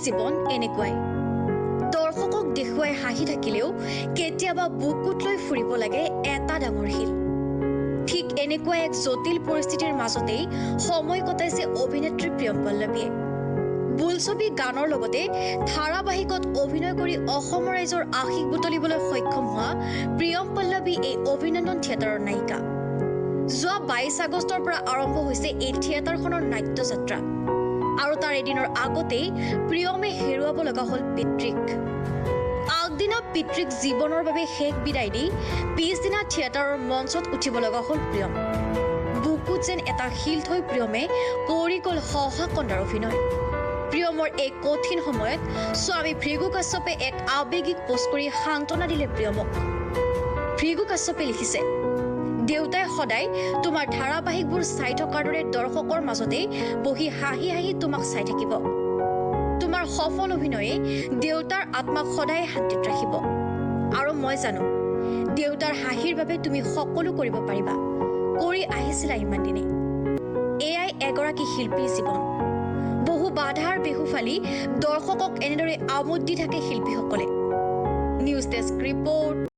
জীৱন এনেকুৱাই দৰ্শকক দেখুৱাই হাঁহি থাকিলেও কেতিয়াবা বুকুত লৈ ফুৰিব লাগে এটা ডাঙৰ শিল ঠিক এনেকুৱা এক জটিল পৰিস্থিতিৰ মাজতেই সময় কটাইছে অভিনেত্ৰী প্ৰিয়ম পল্লৱীয়ে বোলছবি গানৰ লগতে ধাৰাবাহিকত অভিনয় কৰি অসম ৰাইজৰ আশীষ বুটলিবলৈ সক্ষম হোৱা প্ৰিয়ম পল্লৱী এই অভিনন্দন থিয়েটাৰৰ নায়িকা যোৱা 22 আগষ্টৰ পৰা আৰম্ভ হৈছে এই থিয়েটাৰখনৰ নাট্যযাত্ৰা আৰু তাৰ এদিনৰ আগতেই প্ৰিয়মে হেৰুৱাব লগা হ'ল পিতৃক আগদিনা পিতৃক জীৱনৰ বাবে শেষ বিদায় দি পিছদিনা থিয়েটাৰৰ মঞ্চত উঠিব লগা হ'ল প্ৰিয়ম বুকুত যেন এটা শিল থৈ প্ৰিয়মে কৰি গ'ল সহাকণ্ডাৰ অভিনয় প্ৰিয়মৰ এই কঠিন সময়ত স্বামী ভৃগু কাশ্যপে এক আৱেগিক পোষ্ট কৰি সান্তনা দিলে প্ৰিয়মক ভৃগু কাশ্যপে লিখিছে দেউতাই সদায় তোমাৰ ধাৰাবাহিকবোৰ চাই থকাৰ দৰে দৰ্শকৰ মাজতেই বহি হাঁহি হাঁহি তোমাক চাই থাকিব তোমাৰ সফল অভিনয়ে দেউতাৰ আত্মাক সদায় শান্তিত ৰাখিব আৰু মই জানো দেউতাৰ হাঁহিৰ বাবে তুমি সকলো কৰিব পাৰিবা কৰি আহিছিলা ইমান দিনে এয়াই এগৰাকী শিল্পীৰ জীৱন বহু বাধাৰ বেহুফালি দৰ্শকক এনেদৰে আমোদ দি থাকে শিল্পীসকলে নিউজ ডেস্ক ৰিপৰ্ট